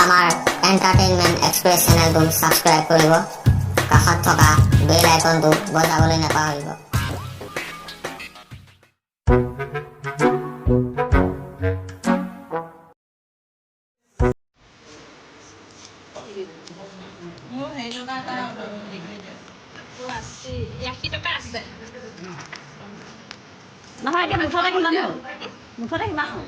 আমাৰ entertainment express চেনেলটো subscribe কৰিব কাষত থকা বেল আইকনটো বজাবলৈ নাপাহৰিব নহয় এতিয়া মুঠতে কিমান হ'ল মুঠতে কিমান হ'ল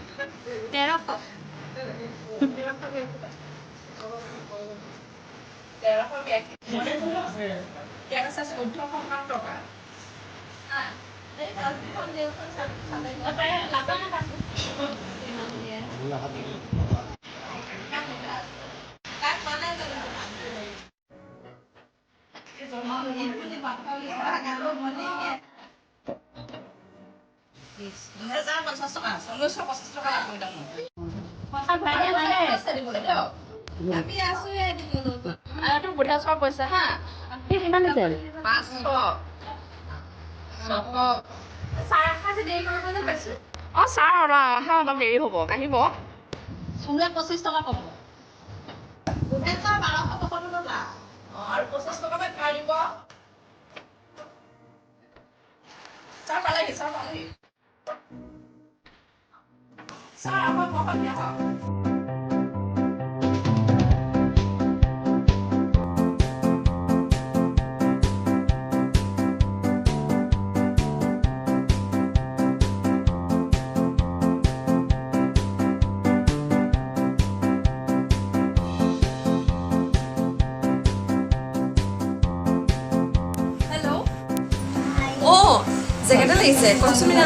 这个的类似，告诉你了。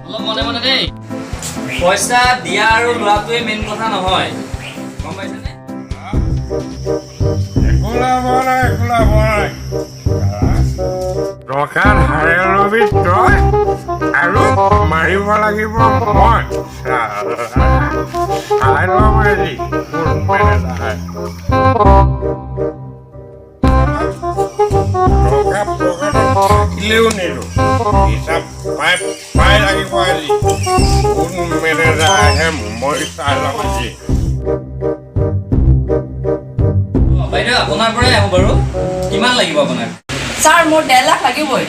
অলপ মনে মনে দেই পইচা দিয়া আৰু লোৱাটোৱে মেইন কথা নহয় গম পাইছেনে একোলা বনাই দৰকাৰ হাৰে লবি তই আৰু মাৰিব লাগিব মই খাই ল'ম আজি থাকিলেও নিলো হিচাপ পাই লাগিব আজি কোন মেনেজাৰ আহে মই চাই ল'ম আজি বাইদেউ আপোনাৰ পৰাই আহোঁ বাৰু কিমান লাগিব আপোনাক ছাৰ মোৰ 1.5 লাখ লাগিবই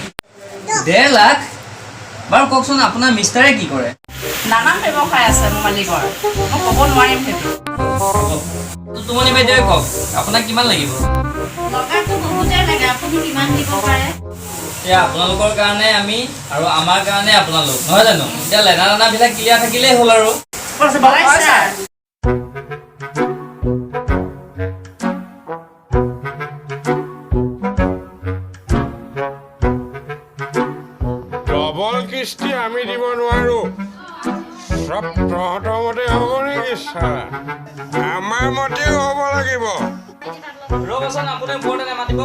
1.5 লাখ বাৰু কওকচোন আপোনাৰ মিষ্টাৰে কি কৰে নানান ব্যৱসায় আছে মোৰ মালিকৰ মই ক'ব নোৱাৰিম সেইটো তুমনি বাইদেৱে কওক আপোনাক কিমান লাগিব লগাটো বহুতে লাগে আপুনি কিমান দিব পাৰে এতিয়া আপোনালোকৰ কাৰণে আমি আৰু আমাৰ কাৰণে আপোনালোক নহয় জানো এতিয়া লেনাবিলাক ক্লিয়াৰ থাকিলেই হ'ল আৰু ডবল কিস্তি আমি দিব নোৱাৰো সব তহঁতৰ মতে হ'ব নেকি ছাৰ আমাৰ মতেও হ'ব লাগিব ৰ'বচোন আপুনি ওপৰতে নামাতিব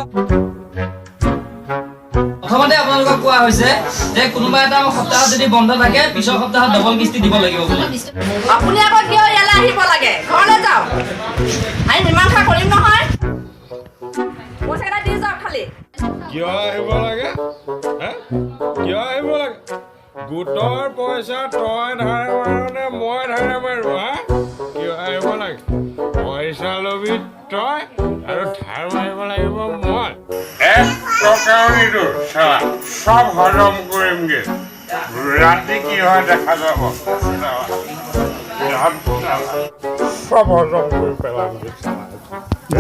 প্ৰথমতে আপোনালোকক কোৱা হৈছে যে কোনোবা এটা সপ্তাহত যদি বন্ধ থাকে পিছৰ সপ্তাহত ডবল কিস্তি দিব লাগিব বুলি আপুনি আকৌ কিয় ইয়ালৈ আহিব লাগে ঘৰলৈ যাওক আমি মীমাংসা কৰিম নহয় পইচাকেইটা দি যাওক খালি কিয় আহিব লাগে কিয় আহিব লাগে গোটৰ পইচা তই ধাৰে মাৰোনে মই ধাৰে মাৰো কিয় আহিব লাগে পইচা লবি তই আৰু ধাৰ মাৰিব লাগিব মই 1 টকাও নিদো চব হজম কৰিমগে ৰাতি কি হয় দেখা যাব সব হজম কৰি পেলামগে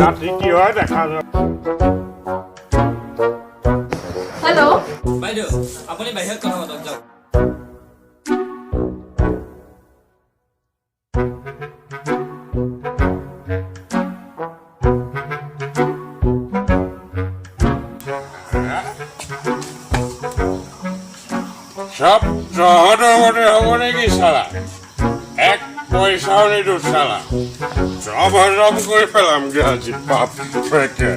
ৰাতি কি হয় দেখা যাব হেল্ল' বাইদেউ আপুনি বাহিৰত কথা পাতক যাওক সব তহঁতৰ মতে হ'ব নেকি চালা 1 পইচাও নিদো চালা চব হজম কৰি পেলামগে আজি বাপেকে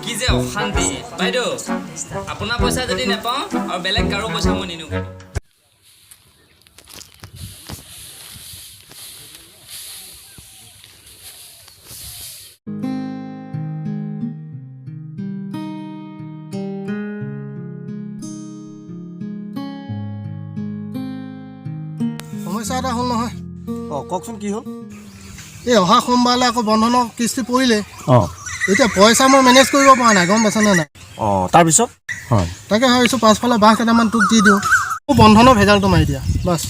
কি যে অশান্তি বাইদেউ আপোনাৰ পইচা যদি নাপাওঁ আৰু বেলেগ কাৰো পইচা মই নিনো সমস্যা এটা হ'ল নহয় অঁ কওকচোন কি হ'ল এই অহা সোমবাৰলৈ আকৌ বন্ধনৰ কিস্তি পৰিলে অঁ এতিয়া পইচা মই মেনেজ কৰিব পৰা নাই গম পাইছানে নাই অঁ তাৰপিছত হয় তাকে ভাবিছোঁ পাছফালে বাঁহ কেইটামান তোক দি দিওঁ মোৰ বন্ধনৰ ভেজালটো মাৰি দিয়া বাছ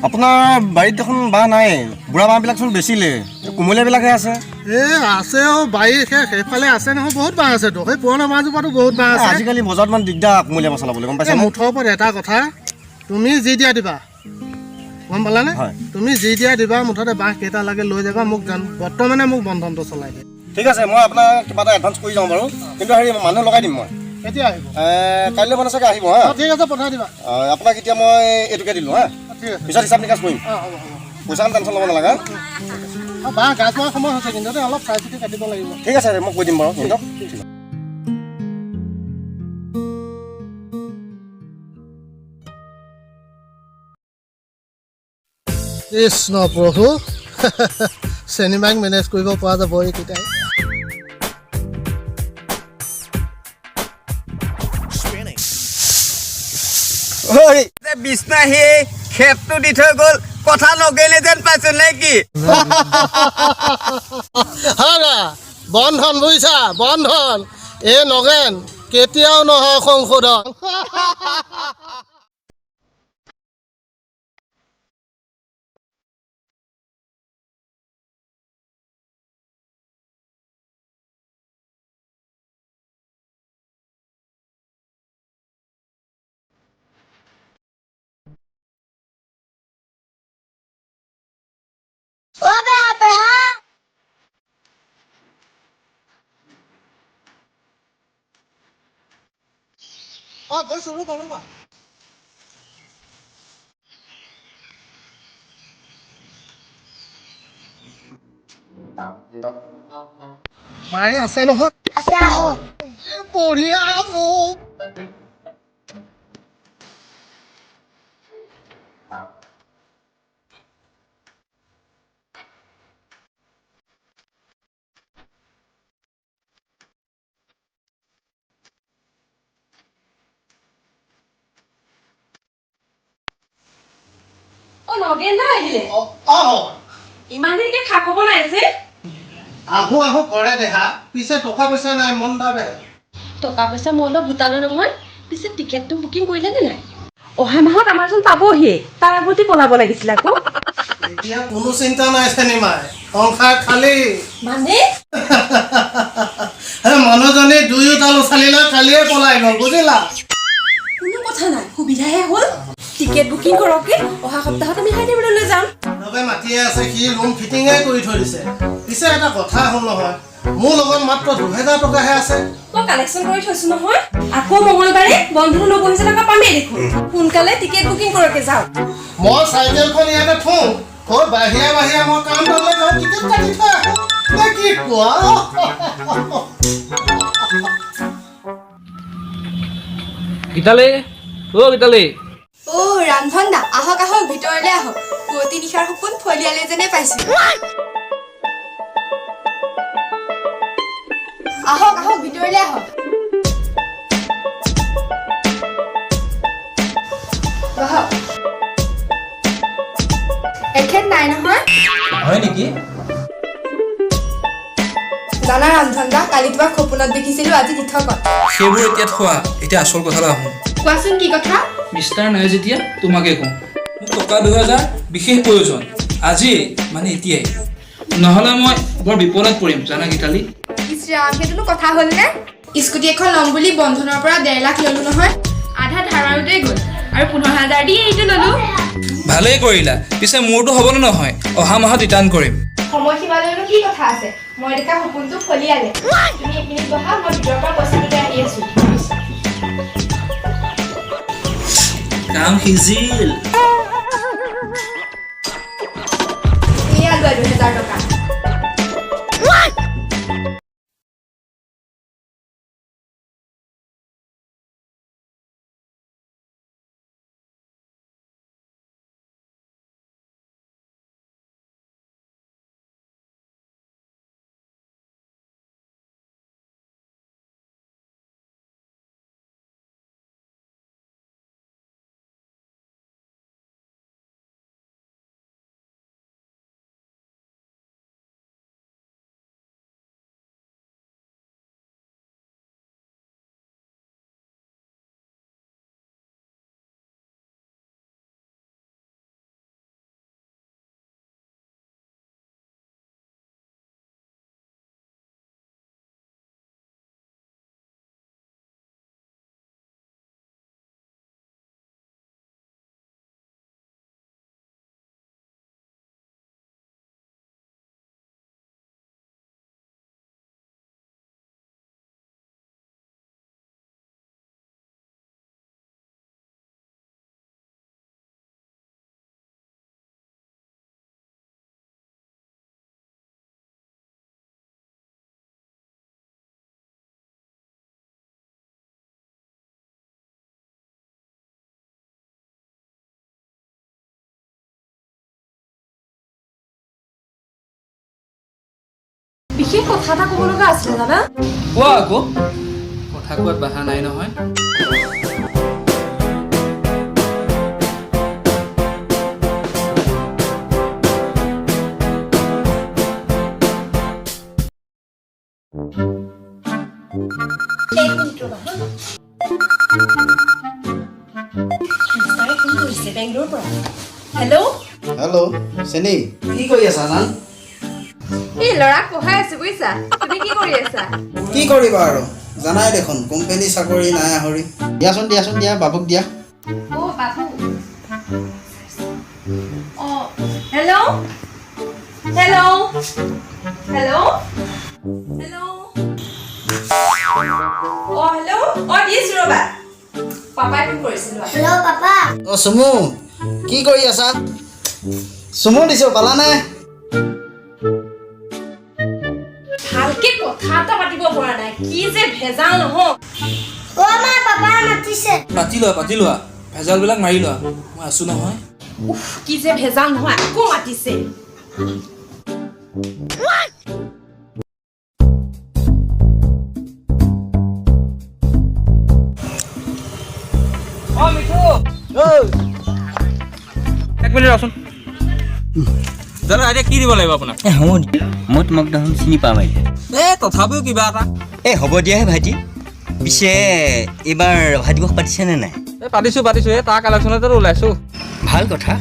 আপোনাৰ বাৰীত দেখোন বাঁহ নাই বুঢ়া বাঁহবিলাক চোন বেচিলে কোমলীয়াবিলাকহে আছে এই আছে বাৰী সেইফালে আছে নহয় বহুত বাঁহ আছেতো সেই পুৰণা বাঁহজোপাতো বহুত বাঁহ আছে আজিকালি বজাৰত ইমান দিগদাৰ কোমলীয়া মাছ চলাবলৈ গম পাইছে মুঠৰ ওপৰত এটা কথা তুমি যি দিয়া দিবা গম পালানে হয় তুমি যি দিয়া দিবা মুঠতে বাঁহ কেইটা লাগে লৈ যাবা মোক বৰ্তমানে মোক বন্ধনটো চলাই দিয়ে ঠিক আছে মই আপোনাক কিবা এটা এডভান্স কৰি যাওঁ বাৰু কিন্তু হেৰি মানুহ লগাই দিম মই কেতিয়া আহিব কাইলৈ মানে চাগে আহিব হা ঠিক আছে পঠাই দিবা আপোনাক এতিয়া মই এইটোকে দিলোঁ হা ঠিক আছে পিছত হিচাপ নিকাচ কৰিম হ'ব হ'ব পইচা টেনশ্যন ল'ব নালাগে বাঁহ গাজ হোৱাৰ সময় হৈছে কিন্তু অলপ চাই চিতি কাটিব লাগিব ঠিক আছে মই কৈ দিম বাৰু কিন্তু কৃষ্ণ প্ৰভু চিনেমাক মেনেজ কৰিব পৰা যাব এইকেইটাই বিছনা সেই খেপটো দি থৈ গ'ল কথা নগেলে যেন পাইছো নে কি বন্ধন বুজিছা বন্ধন এই নগেন কেতিয়াও নহয় সংশোধন মায়ে আছে নহয় বঢ়িয়া মোক নগেন দা আহিলে ইমান দেৰিকে খা খবৰ নাই যে আহো আহো কৰে দেহা পিছে টকা পইচা নাই মন দাবে টকা পইচা মই অলপ গোটালো নহয় পিছে টিকেটটো বুকিং কৰিলে নে নাই অহা মাহত আমাৰচোন পাবহিয়ে তাৰ আগতে পলাব লাগিছিল আকৌ এতিয়া কোনো চিন্তা নাই চিনেমাই সংসাৰ খালী মানে মানুহজনী দুয়োটা ল'ৰা ছোৱালীলৈ কালিয়ে পলাই গ'ল বুজিলা কোনো কথা নাই সুবিধাহে হ'ল টিকেট বুকিং কৰকে অহা সপ্তাহত আমি হাইদৰাবাদলৈ যাম নবে মাতিয়ে আছে সি ৰুম ফিটিঙে কৰি থৈ দিছে পিছে এটা কথা হ'ল নহয় মোৰ লগত মাত্ৰ 2000 টকাহে আছে মই কালেকশ্যন কৰি থৈছো নহয় আকৌ মঙলবাৰে বন্ধু 90000 টকা পামেই দেখোন সোনকালে টিকেট বুকিং কৰকে যাওক মই চাইকেলখন ইয়াতে থওঁ ক'ত বাহিৰা মই কাউণ্টাৰলৈ যাওঁ টিকেট কাটি থৈ আহোঁ কি কোৱা গীতালি গীতালি ৰান্ধন দা আহক আহক ভিতৰলৈ আহক পুৱতি নিশাৰ সপোন ফলিয়ালে যেনে পাইছো আহক আহক ভিতৰলৈ আহক বহক এখেত নাই নহয় হয় নেকি জানা ৰান্ধন দা কালি তোমাক সপোনত দেখিছিলো আজি তীৰ্থকত সেইবোৰ এতিয়া থোৱা এতিয়া আচল কথালৈ আহোঁ কোৱাচোন কি কথা মিষ্টাৰ নাই যেতিয়া তোমাকে কওঁ মোক টকা 2000 বিশেষ প্ৰয়োজন আজি মানে এতিয়াই নহ'লে মই বৰ বিপদত পৰিম জানা গীতালি ইছৰাম সেইটোনো কথা হ'ল নে স্কুটি এখন ল'ম বুলি বন্ধনৰ পৰা 1.5 লাখ ল'লো নহয় আধা ধাৰাৰোতে গ'ল আৰু 15000 দি এইটো ল'লো ভালেই কৰিলা পিছে মোৰটো হ'বনে নহয় অহা মাহত ৰিটাৰ্ণ কৰিম সময়সীমালৈনো কি কথা আছে মই দেখা সপোনটো ফলিয়ালে তুমি এক মিনিট বহা মই ভিতৰৰ পৰা পইচাটো লৈ আহি আছো কাম সিজিল এয়া লোৱা 2000 টকা বিশেষ কথা এটা ক'ব লগা আছিলে জানা কোৱা আকৌ কথা কোৱাত বাধা নাই নহয় হেল্ল' হেল্ল' চেনি কি কৰি আছা জান এই ল'ৰাক পঢ়াই আছো বুজিছা তুমি কি কৰি আছা কি কৰিবা আৰু জানাই দেখোন কোম্পানী চাকৰি নাই আহৰি দিয়াচোন দিয়া বাবুক দিয়া অ বাবু অ হেল্ল' হেল্ল' হেল্ল' হেল্ল' অ হেল্ল' অ দিছো ৰ'বা পাপাই ফোন কৰিছিল হেল্ল' পাপা অ চুমু কি কৰি আছা চুমু দিছো পালানে ভালকে কথা এটা পাতিব পৰা নাই কি যে ভেজাল নহয় অ মা পাপা মাতিছে পাতি লোৱা ভেজালবিলাক মাৰি লোৱা মই আছো নহয় উফ কি যে ভেজাল নহয় আকৌ মাতিছে অ মিঠু এক মিনিট ৰচোন দাদা এতিয়া কি দিব লাগিব আপোনাক হ'ব মই তোমাক দেখোন চিনি পাম তথাপিও কিবা এটা হ'ব দিয়াহে ভাইটি পিছে এইবাৰ ভাই দিৱস পাতিছেনে নাই পাতিছোঁ তাৰ কালেকশ্যনতে ওলাইছো ভাল কথা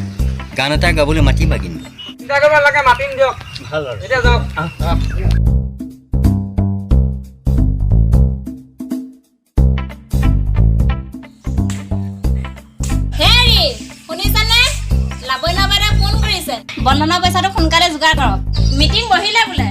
গান এটা গাবলৈ মাতিবা কিন্তু চিন্তা কৰিব নালাগে মাতিম দিয়ক ভাল আৰু এতিয়া যাওক হেৰি শুনিছানে লাবণ্য বাইদেৱে ফোন কৰিছে বন্ধনৰ পইচাটো সোনকালে যোগাৰ কৰক মিটিং বহিলে বোলে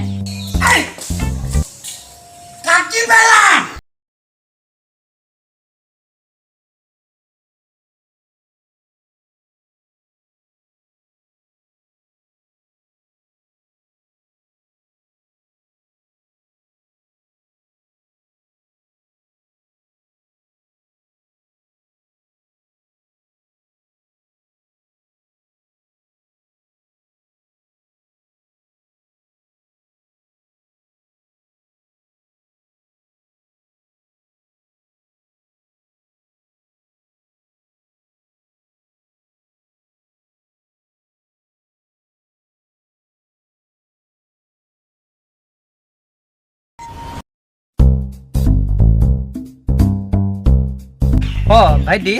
ভাইটি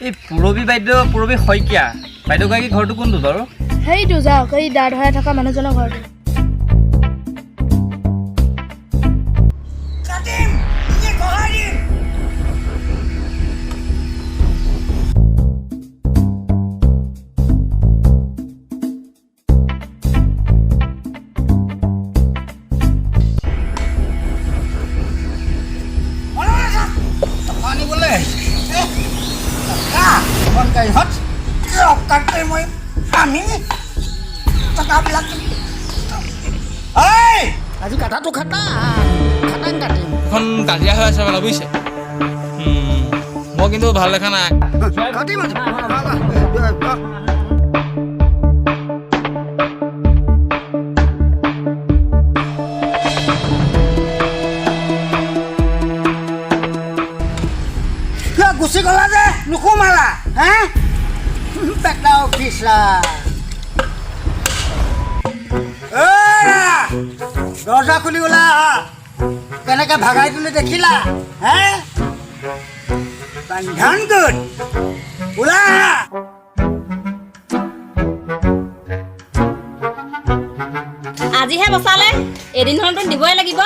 এই পূৰবী শইকীয়া বাইদেউগৰাকী ঘৰটো কোনটো বাৰু সেইটো যাওক এই দাঁত ধৰাই থকা মানুহজনৰ ঘৰটো আজি কাটাটো এখন কাজিয়া হৈ আছে মানে বুজিছে মই কিন্তু ভাল দেখা নাই গুচি গলা যে নুসুমালা হা পেটা অফিচা দৰ্জা খুলি ওলা কেনেকে ভাগাই তুলি দেখিলা হে বান্ধন গুড ওলা আজিহে বচালে এদিন হ'লেতো দিবই লাগিব